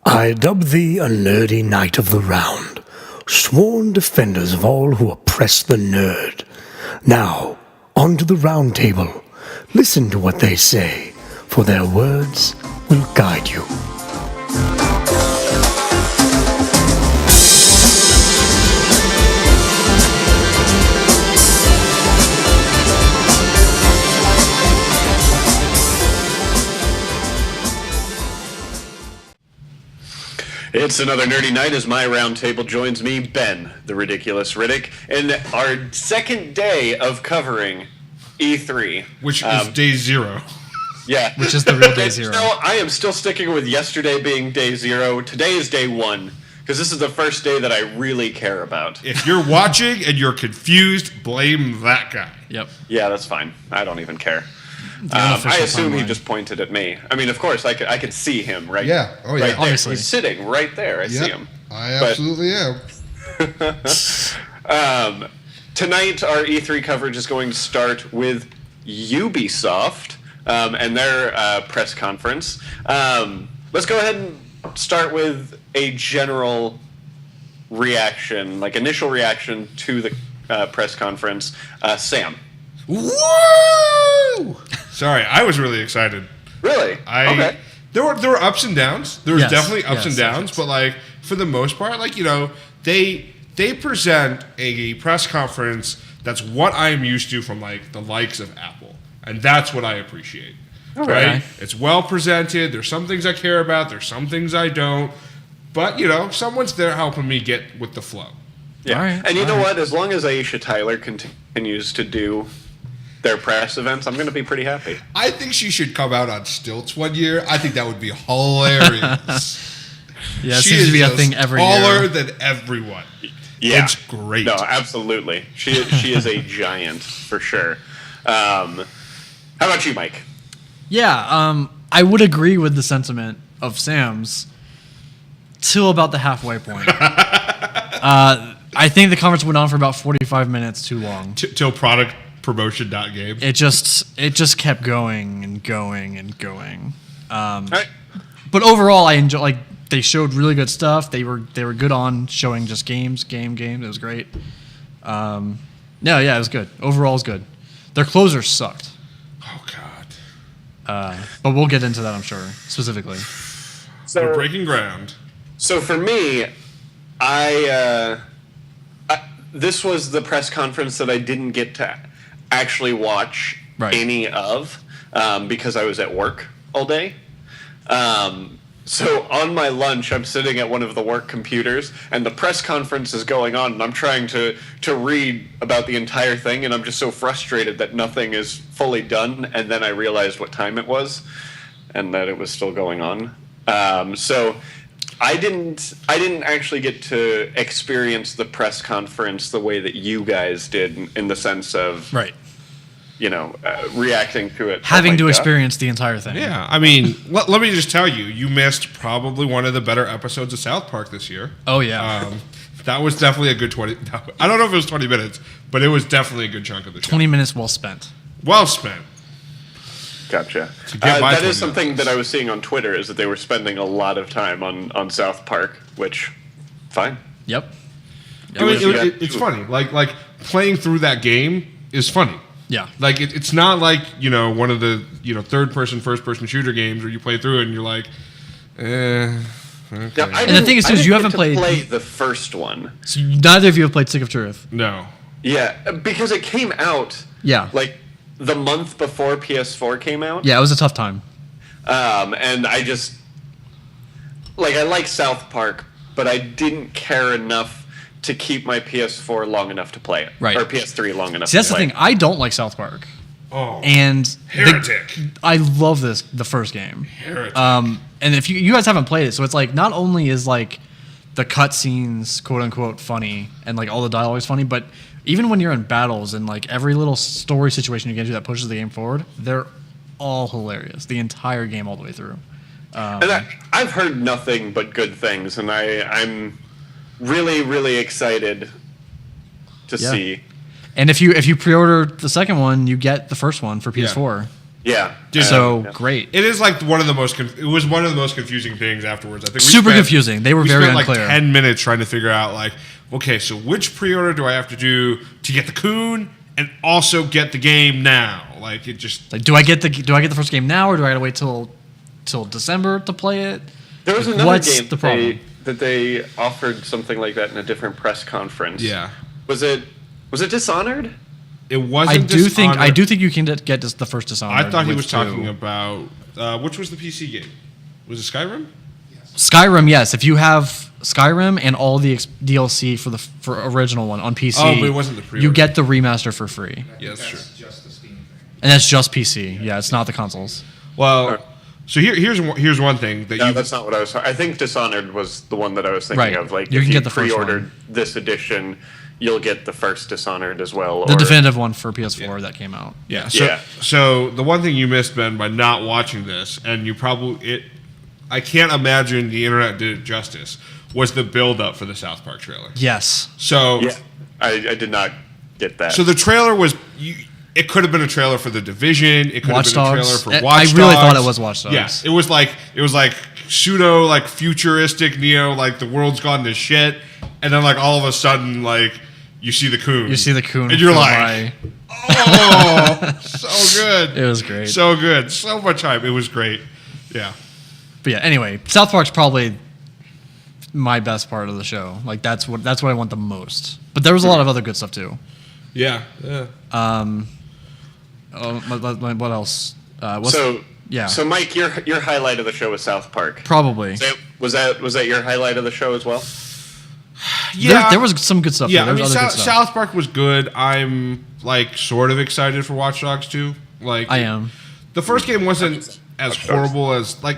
I dub thee a nerdy knight of the round, sworn defenders of all who oppress the nerd. Now, on to the round table. Listen to what they say, for their words will guide you. It's another nerdy night as my round table joins me, Ben, the ridiculous Riddick, in our second day of covering E3. Which is day zero. Yeah. Which is the real day zero. I am still sticking with yesterday being day zero. Today is day one, because this is the first day that I really care about. If you're watching and you're confused, blame that guy. Yep. Yeah, that's fine. I don't even care. I assume he just pointed at me. I mean, of course, I could see him, right? Yeah. Oh, yeah. Right Obviously. He's sitting right there. I see him. I absolutely am. Tonight, our E3 coverage is going to start with Ubisoft and their press conference. Let's go ahead and start with a general reaction, like initial reaction to the press conference. Sam. Woo! Sorry, I was really excited. Really? Okay. There were ups and downs. There was definitely ups and downs, yes. but like for the most part, like they present a press conference that's what I'm used to from like the likes of Apple, and that's what I appreciate. Okay. Right? It's well presented. There's some things I care about. There's some things I don't. But someone's there helping me get with the flow. Yeah. All right. And you know what? As long as Aisha Tyler continues to do their press events, I'm going to be pretty happy. I think she should come out on stilts one year. I think that would be hilarious. Yeah, it seems to be a thing every year. Taller than everyone. Yeah. It's great. No, absolutely. She is a giant for sure. How about you, Mike? Yeah, I would agree with the sentiment of Sam's till about the halfway point. I think the conference went on for about 45 minutes too long. Till product promotion.game. It just kept going and going and going. Right. But overall, I enjoy. Like they showed really good stuff. They were good on showing just games. It was great. Yeah, it was good. Overall, it was good. Their closer sucked. Oh God. But we'll get into that, I'm sure, specifically. So We're breaking ground. So for me, this was the press conference that I didn't get to actually watch any of because I was at work all day. So on my lunch, I'm sitting at one of the work computers, and the press conference is going on, and I'm trying to read about the entire thing, and I'm just so frustrated that nothing is fully done, and then I realized what time it was, and that it was still going on. So I didn't actually get to experience the press conference the way that you guys did, in the sense of reacting to it, having to experience the entire thing. Yeah, I mean, let me just tell you, you missed probably one of the better episodes of South Park this year. Oh yeah, that was definitely a good 20. I don't know if it was 20 minutes, but it was definitely a good chunk of the show. 20 minutes well spent. Well spent. Gotcha. That is something that I was seeing on Twitter, is that they were spending a lot of time on South Park, which, fine. Yep. I mean, it's funny. Like playing through that game is funny. Yeah. Like it's not like one of the third person, first person shooter games where you play through it and you're like, okay. Yeah, and the thing is, you haven't played the first one. So neither of you have played Stick of Truth. No. Yeah, because it came out. Yeah. Like the month before PS4 came out. Yeah, it was a tough time. And I just I like South Park, but I didn't care enough to keep my PS4 long enough to play it. Right. Or PS3 long enough See, to that's the play thing. I don't like South Park. Oh. And Heretic. I love the first game. Heretic. And if you guys haven't played it, so it's like not only is like the cutscenes quote unquote funny and like all the dialogue is funny, but even when you're in battles and like every little story situation you get into that pushes the game forward, they're all hilarious. The entire game all the way through. And I've heard nothing but good things, and I'm really, really excited to see. And if you pre-order the second one, you get the first one for PS4. Yeah. Great. It is like one of the most. It was one of the most confusing things afterwards. I think Super confusing. They were very unclear. Like 10 minutes trying to figure out like, okay, so which pre-order do I have to do to get the Coon and also get the game now? Like it just like, do I get the first game now, or do I gotta wait till December to play it? There was another What's game the problem? that they offered something like that in a different press conference. Yeah. Was it Dishonored? It wasn't. I do think you can get the first Dishonored. I thought he was talking about which was the PC game. Was it Skyrim? Skyrim, yes. If you have Skyrim and all the DLC for original one on PC, but it wasn't the pre-order. You get the remaster for free. Yeah, that's true. Just the Steam thing. And that's just PC. Yeah, it's not the consoles. Well, so here's one thing that that's not what I was. I think Dishonored was the one that I was thinking of. Like, you if can you get the first pre-ordered one. this edition, you'll get the first Dishonored as well. The definitive one for PS4 that came out. Yeah. So the one thing you missed, Ben, by not watching this, and I can't imagine the internet did it justice, was the build-up for the South Park trailer. Yes. So yeah, I did not get that. So the trailer was. It could have been a trailer for The Division. It could have been a trailer for Watch Dogs. I really thought it was Watch Dogs. Yes, it was like pseudo like futuristic Neo, like the world's gone to shit, and then like all of a sudden like you see the Coon. And you're like, oh, so good. It was great. So good. So much hype. It was great. Yeah. But yeah. Anyway, South Park's probably my best part of the show. Like that's what I want the most. But there was a lot of other good stuff too. Yeah. What else? So Mike, your highlight of the show was South Park. Probably. Was that your highlight of the show as well? Yeah, there was some good stuff. Yeah, there. South Park was good. I'm like sort of excited for Watch Dogs 2. Like I am. The first game wasn't as horrible as I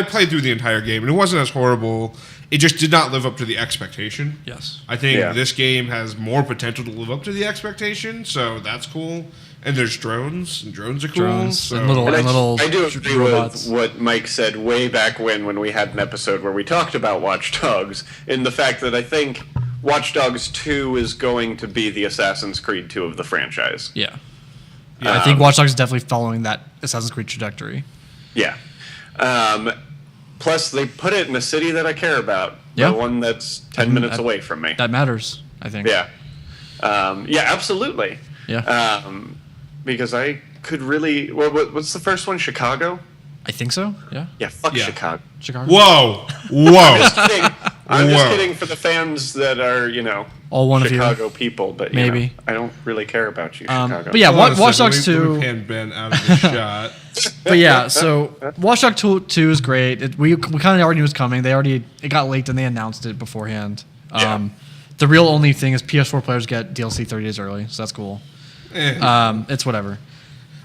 played through the entire game and it wasn't as horrible. It just did not live up to the expectation. Yes. I think this game has more potential to live up to the expectation, so that's cool. And there's drones, and drones are cool. And little I do agree robots. with what Mike said way back when we had an episode where we talked about Watch Dogs, in the fact that I think Watch Dogs 2 is going to be the Assassin's Creed 2 of the franchise. Yeah. I think Watch Dogs is definitely following that Assassin's Creed trajectory. Yeah. Plus, they put it in a city that I care about. Yeah. The one that's 10 minutes away from me. That matters, I think. Yeah. Absolutely. Yeah. Because I could really... what's the first one? Chicago? I think so, yeah. Yeah, fuck Chicago. Whoa. I'm just kidding for the fans that are, all one Chicago of you. people, but maybe I don't really care about you, Chicago. But yeah, Watch Dogs 2. Let me pan Ben out of the shot. But yeah, so Watch Dogs 2 is great. We kind of already knew it was coming. It got leaked and they announced it beforehand. The real only thing is PS4 players get DLC 30 days early, so that's cool. It's whatever.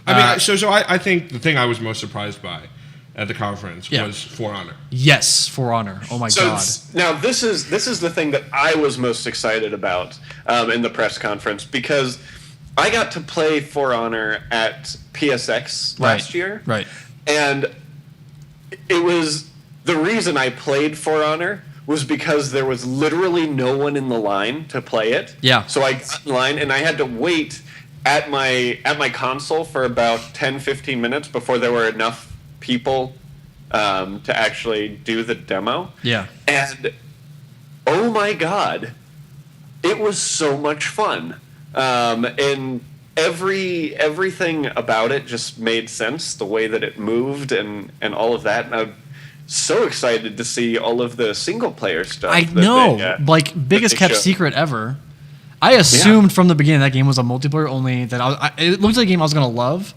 I mean, I think the thing I was most surprised by at the conference was For Honor. Yes, For Honor. Oh my god. Now this is the thing that I was most excited about in the press conference, because I got to play For Honor at PSX last year. Right. And it was the reason I played For Honor was because there was literally no one in the line to play it. Yeah. So I got in line and I had to wait at my console for about 10-15 minutes before there were enough people to actually do the demo. Yeah. And oh my god, it was so much fun. And everything about it just made sense, the way that it moved and all of that. And I'm so excited to see all of the single player stuff. I know, biggest kept secret ever. I assumed from the beginning that game was a multiplayer only. That it looked like a game I was gonna love,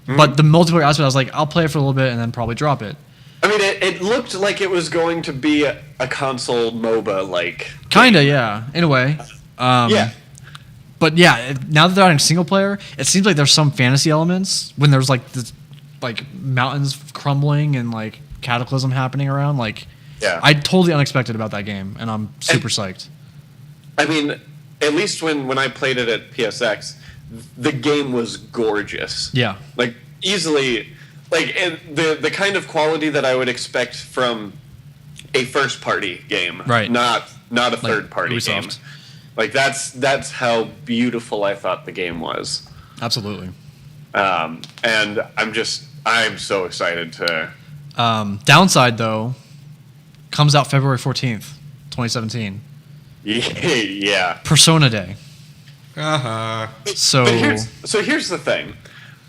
but the multiplayer aspect, I was like, I'll play it for a little bit and then probably drop it. I mean, it looked like it was going to be a console MOBA like. Kinda, yeah, in a way. Yeah. But yeah, now that they're adding single player, it seems like there's some fantasy elements when there's mountains crumbling and cataclysm happening around. I totally unexpected about that game, and I'm super psyched. I mean, at least when I played it at PSX, the game was gorgeous. Yeah. Easily, the kind of quality that I would expect from a first party game. Right. Not a third party game. Ubisoft. That's how beautiful I thought the game was. Absolutely. And I'm so excited to. Downside though, comes out February 14th, 2017. Yeah. Persona Day. So here's the thing.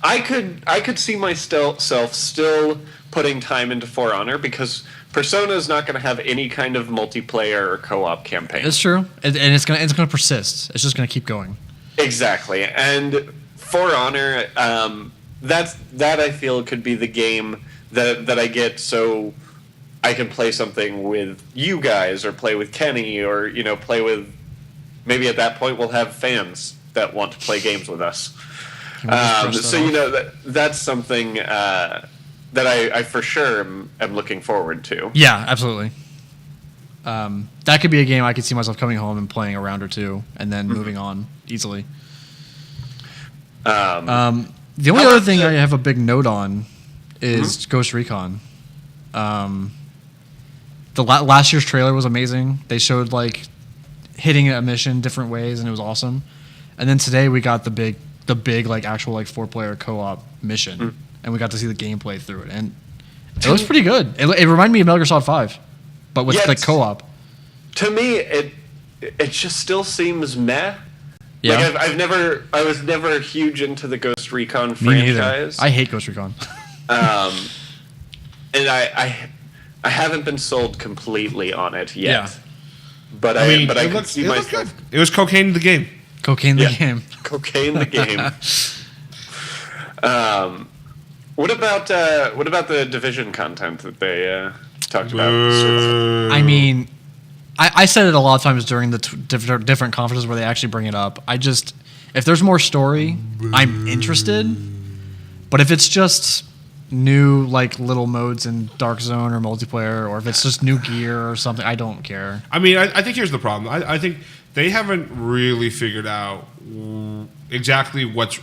I could see myself still putting time into For Honor because Persona is not going to have any kind of multiplayer or co-op campaign. It's true, and it's gonna persist. It's just gonna keep going. Exactly, and For Honor, that I feel could be the game that I get so I can play something with you guys or play with Kenny or play with. Maybe at that point we'll have fans that want to play games with us. That's something that I for sure am looking forward to. Yeah, absolutely. That could be a game I could see myself coming home and playing a round or two and then moving on easily. The only other thing I have a big note on is Ghost Recon. The last year's trailer was amazing. They showed hitting a mission different ways and it was awesome. And then today we got the big actual 4-player co-op mission and we got to see the gameplay through it and it was pretty good. It reminded me of Metal Gear Solid 5, but with co-op. To me, it just still seems meh. Yeah. I was never huge into the Ghost Recon franchise. Me neither. I hate Ghost Recon. And I haven't been sold completely on it yet. Yeah. But I could see myself. It was cocaine in the game. Cocaine the game. Cocaine the game. What about the Division content that they talked about? I mean, I said it a lot of times during the different conferences where they actually bring it up. If there's more story, I'm interested. But if it's just new little modes in Dark Zone or multiplayer, or if it's just new gear or something, I don't care. I mean, I think here's the problem. I think they haven't really figured out exactly what's...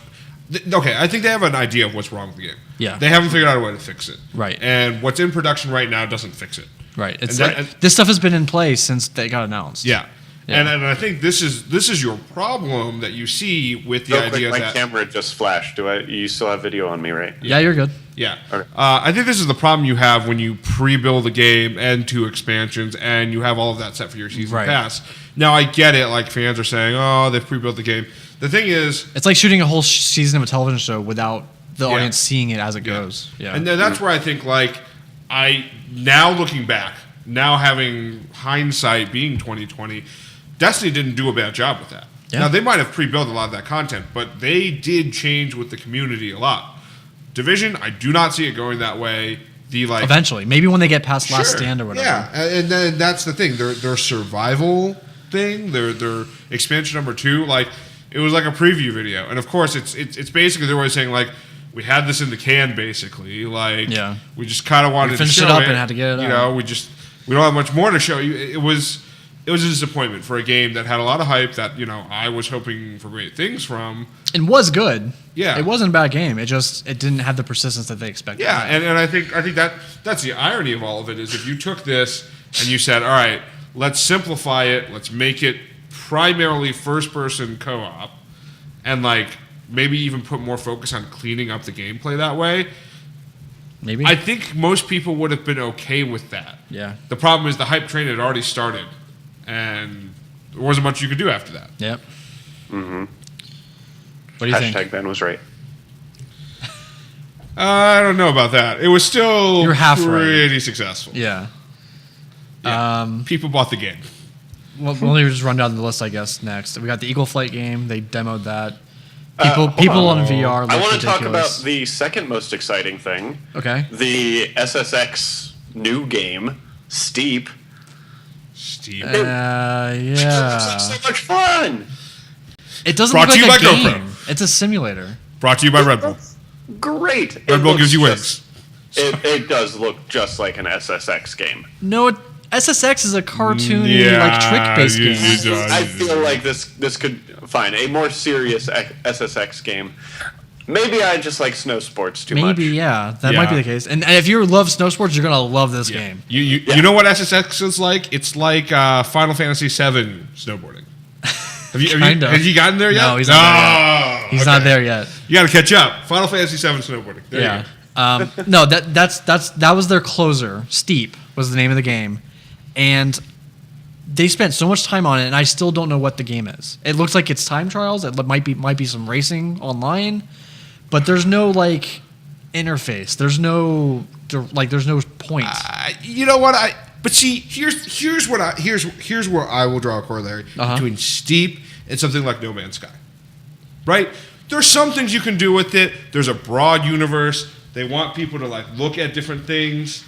Okay, I think they have an idea of what's wrong with the game. Yeah. They haven't figured out a way to fix it. Right. And what's in production right now doesn't fix it. Right. This stuff has been in place since they got announced. Yeah. And I think this is your problem that you see with the idea my that... My camera just flashed. You still have video on me, right? Yeah, you're good. Yeah. Okay. I think this is the problem you have when you pre-build a game and 2 expansions and you have all of that set for your season pass. Now, I get it. Fans are saying, oh, they've pre-built the game. The thing is... It's like shooting a whole season of a television show without the audience seeing it as it goes. Yeah. And then that's where I think, now looking back, now having hindsight being 2020, Destiny didn't do a bad job with that. Yeah. Now, they might have pre-built a lot of that content, but they did change with the community a lot. Division, I do not see it going that way. Eventually. Maybe when they get past Last Stand or whatever. Yeah, and then that's the thing. Their survival thing, their expansion number 2, it was like a preview video. And, of course, it's basically they're always saying, we had this in the can, basically. We just kind of wanted to show it. Finished it up and had to get it out. We don't have much more to show you. It was a disappointment for a game that had a lot of hype that, I was hoping for great things from. And was good. Yeah. It wasn't a bad game. It didn't have the persistence that they expected. Yeah, and I think that's the irony of all of it is if you took this and you said, all right, let's simplify it, let's make it primarily first-person co-op, and maybe even put more focus on cleaning up the gameplay that way. Maybe. I think most people would have been okay with that. Yeah. The problem is the hype train had already started, and there wasn't much you could do after that. Yep. Mm-hmm. What do you think? Hashtag Ben was right. I don't know about that. It was still pretty successful. Yeah. People bought the game. Well, we'll just run down the list, I guess, next. We got the Eagle Flight game. They demoed that. People on VR. I want to talk about the second most exciting thing. Okay. The SSX new game, Steep. Yeah. So much fun. It doesn't look like a game. It's a simulator. Brought to you by Red Bull. Great. Red Bull gives you wings. It does look just like an SSX game. No, SSX is a cartoony, trick-based game. I feel like this could find a more serious SSX game. Maybe I just like snow sports too much. Maybe, yeah. That might be the case. And if you love snow sports, you're going to love this game. You know what SSX is like? It's like Final Fantasy VII snowboarding. Have you gotten there yet? No, he's not there yet. He's not there yet. You got to catch up. Final Fantasy VII snowboarding. There you go. No, that was their closer. Steep was the name of the game, and they spent so much time on it, and I still don't know what the game is. It looks like it's time trials. It might be some racing online, but there's no like interface. There's no point. You know what? But see, here's where I will draw a corollary between Steep and something like No Man's Sky. Right? There's some things you can do with it. There's a broad universe. They want people to like look at different things,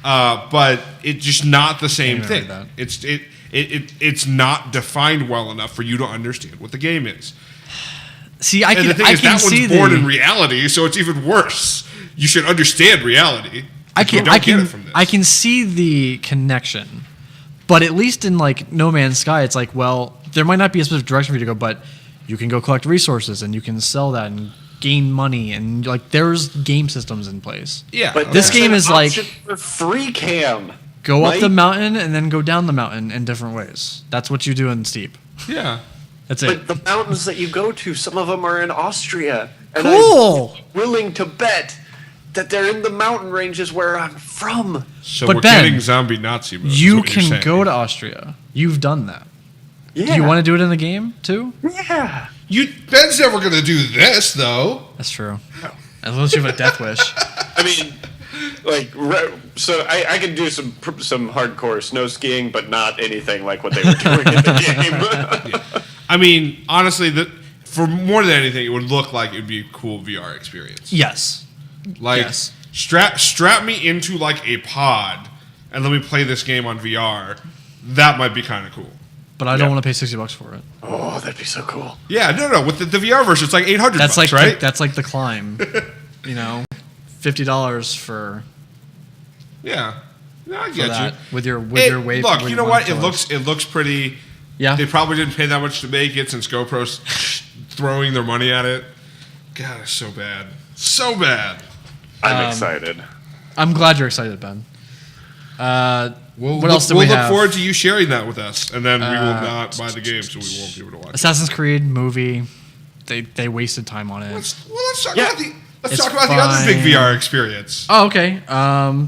but it's just not the same thing. It's not defined well enough for you to understand what the game is. See, I can see that one's born in reality, so it's even worse. You should understand reality. I can see the connection, but at least in like No Man's Sky, it's like, well, there might not be a specific direction for you to go, but you can go collect resources and you can sell that and gain money, and like there's game systems in place. Yeah, but this game is like for free cam. Go up the mountain and then go down the mountain in different ways. That's what you do in Steep. Yeah. That's it. But the mountains that you go to, some of them are in Austria. And cool. I'm willing to bet that they're in the mountain ranges where I'm from. So but we're Ben, getting zombie Nazi moves. You can go to Austria. You've done that. Yeah. Do you want to do it in the game too? Yeah. Ben's never going to do this, though. That's true. Unless you have a death wish. I mean, like, so I can do some hardcore snow skiing, but not anything like what they were doing in the game. Yeah. I mean, honestly, for more than anything, it would look like it would be a cool VR experience. Yes. Like, yes. strap me into like a pod and let me play this game on VR. That might be kind of cool. But I don't want to pay $60 for it. Oh, that'd be so cool. Yeah, no. With the VR version, it's like $800. That's like right? That's like the climb. You know, $50 for. Yeah, no, I get that, you. With your wave. Look, you know what? It looks pretty. Yeah. They probably didn't pay that much to make it since GoPro's throwing their money at it. God, it's so bad. So bad. I'm excited. I'm glad you're excited, Ben. What else do we have? We'll look forward to you sharing that with us, and then we will not buy the game, so we won't be able to watch Assassin's Creed movie. They wasted time on it. Let's talk about the other big VR experience. Oh, okay.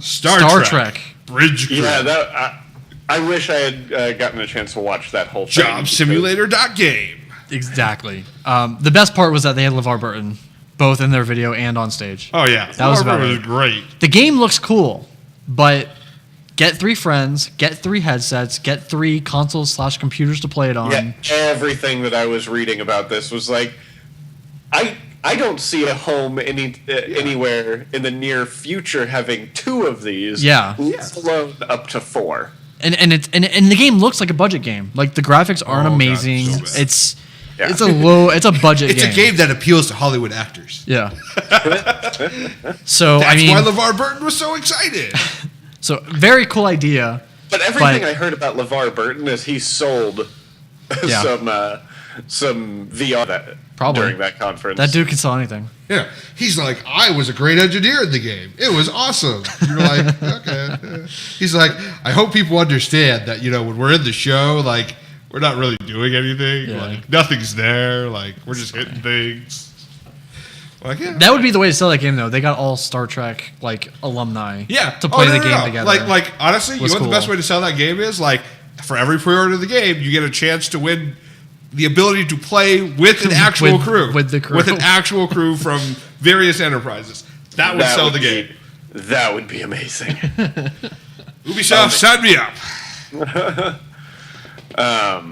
Star Trek. Bridge Crew. Yeah, I wish I had gotten a chance to watch that whole thing. JobSimulator.game. Exactly. The best part was that they had LeVar Burton, both in their video and on stage. Oh, yeah. That was about it. Was great. The game looks cool, but get 3 friends, get 3 headsets, get 3 consoles/computers to play it on. Yeah, everything that I was reading about this was like, I don't see a home anywhere in the near future having 2 of these. Yeah. Let alone up to 4. And the game looks like a budget game. Like the graphics aren't amazing. God, so it's a budget game. It's a game that appeals to Hollywood actors. Yeah. So that's why LeVar Burton was so excited. So very cool idea. But everything I heard about LeVar Burton is he sold some VR during that conference. That dude can sell anything. Yeah. He's like, I was a great engineer in the game. It was awesome. You're like, okay. He's like, I hope people understand that, when we're in the show, like, we're not really doing anything. Yeah. Like, nothing's there. Like, we're just hitting things. Like, yeah. That would be the way to sell that game, though. They got all Star Trek, like, alumni to play the game together. Like, honestly, you know what the best way to sell that game is? Like, for every pre-order of the game, you get a chance to win the ability to play with an actual crew. With the crew. With an actual crew from various enterprises. That would sell the game. That would be amazing. Ubisoft, sign me up. I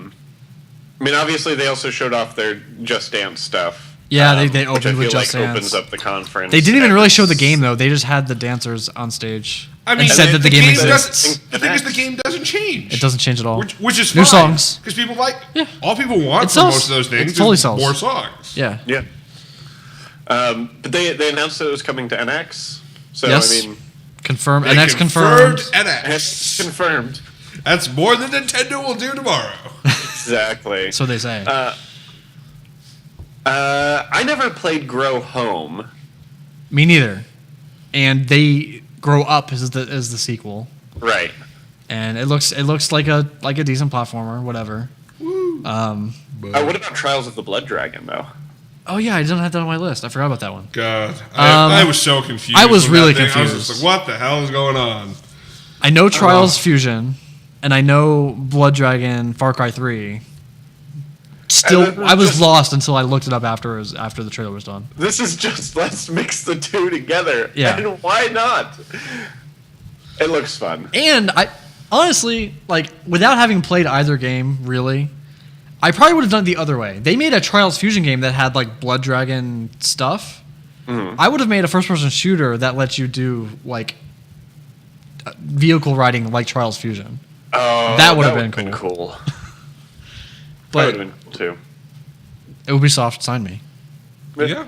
mean, obviously, they also showed off their Just Dance stuff. Yeah, they opened with Just Dance. Opens up the conference. They didn't even really show the game, though. They just had the dancers on stage. I mean, said that the game exists. The thing is, the game doesn't change. It doesn't change at all. Which is new fine, songs. Because people all people want from most of those things is more songs. Yeah. Yeah. But they announced that it was coming to NX. So, yes. I mean... Confirmed. NX confirmed. NX confirmed. That's more than Nintendo will do tomorrow. Exactly. So they say. I never played Grow Home. Me neither. And they Grow Up is the sequel. Right. And it looks like a decent platformer, whatever. What about Trials of the Blood Dragon though? Oh yeah, I didn't have that on my list. I forgot about that one. God, I was so confused. I was really confused. I was confused. just like, what the hell is going on? I know Trials Fusion, and I know Blood Dragon, Far Cry 3. Still, I was lost until I looked it up after the trailer was done. This is just, let's mix the two together. Yeah. And why not? It looks fun. And I honestly, like, without having played either game, really, I probably would have done it the other way. They made a Trials Fusion game that had, like, Blood Dragon stuff. Mm-hmm. I would have made a first-person shooter that lets you do, like, vehicle riding like Trials Fusion. Oh, that would have been cool. But that would have been cool too. Ubisoft signed me. Yeah.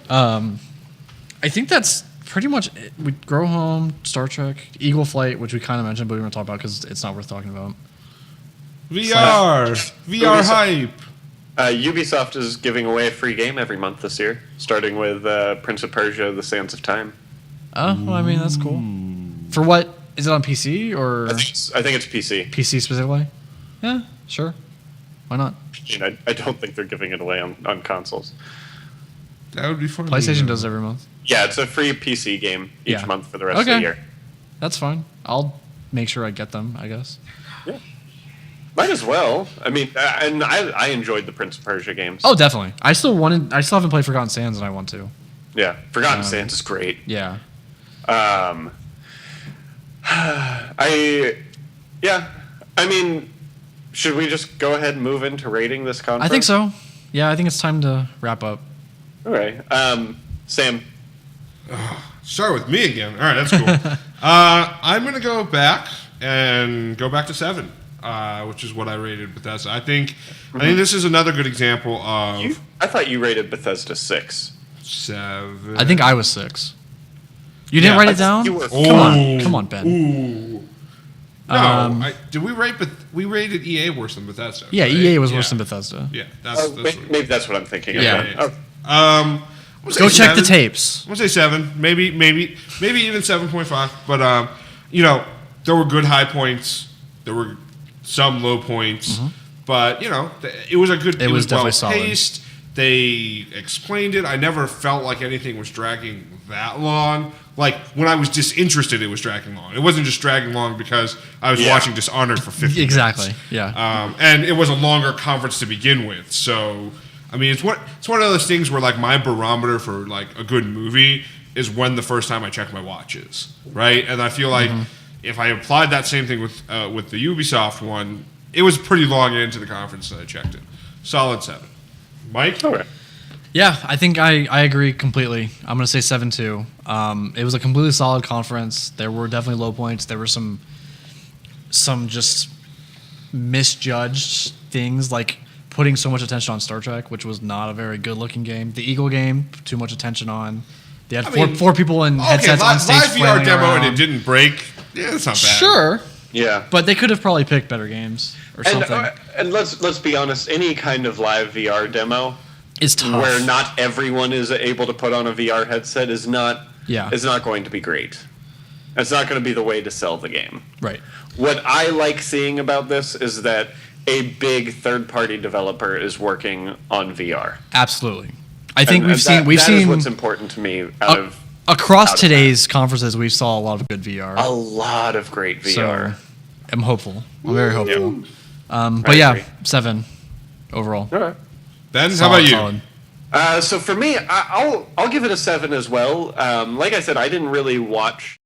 I think that's pretty much it. We Grow Home, Star Trek, Eagle Flight, which we kind of mentioned, but we were going to talk about because it's not worth talking about. VR Ubisoft, hype. Ubisoft is giving away a free game every month this year, starting with Prince of Persia: The Sands of Time. Oh, well, I mean, that's cool. For what? Is it on PC or? I think it's PC. PC specifically? Yeah, sure. Why not? I don't think they're giving it away on consoles. That would be fun. PlayStation does every month. Yeah, it's a free PC game each month for the rest of the year. That's fine. I'll make sure I get them, I guess. Yeah. Might as well. I mean, and I enjoyed the Prince of Persia games. Oh, definitely. I still haven't played Forgotten Sands, and I want to. Yeah, Forgotten Sands is great. Yeah. I mean, should we just go ahead and move into rating this conference? I think so. Yeah, I think it's time to wrap up. All right. Sam. Start with me again. All right, that's cool. I'm going to go back to 7, which is what I rated Bethesda. I think this is another good example of... I thought you rated Bethesda 6. 7. I think I was 6. You didn't write it down? Come on, Ben. Ooh. No, did we rate? But we rated EA worse than Bethesda. Yeah, right? EA was worse than Bethesda. Yeah, maybe that's what I'm thinking. Yeah. Go check the tapes. I'm gonna say 7, maybe even 7.5. But there were good high points. There were some low points. Mm-hmm. But it was a good. It was definitely well paced. They explained it. I never felt like anything was dragging that long. Like, when I was disinterested, it was dragging long. It wasn't just dragging long because I was watching Dishonored for 50 minutes. Exactly, yeah. And it was a longer conference to begin with. So, I mean, it's one of those things where, like, my barometer for, like, a good movie is when the first time I check my watch is, right? And I feel like if I applied that same thing with the Ubisoft one, it was pretty long into the conference that I checked it. Solid 7. Mike? All right. Yeah, I think I agree completely. I'm going to say 7 too. It was a completely solid conference. There were definitely low points. There were some just misjudged things, like putting so much attention on Star Trek, which was not a very good-looking game. The Eagle game, too much attention on. They had four people in headsets on stage live VR demo around. and it didn't break. Yeah, that's not bad. Sure. Yeah. But they could have probably picked better games or something. And let's be honest, any kind of live VR demo is tough. Where not everyone is able to put on a VR headset is not going to be great. It's not going to be the way to sell the game. Right. What I like seeing about this is that a big third-party developer is working on VR. Absolutely. I think we've seen that is what's important to me across today's conferences. We saw a lot of good VR. A lot of great VR. So, I'm hopeful. I'm very hopeful. Yeah. But yeah, 7 overall. All right. Ben, how about you? So for me, I'll give it a 7 as well. Like I said, I didn't really watch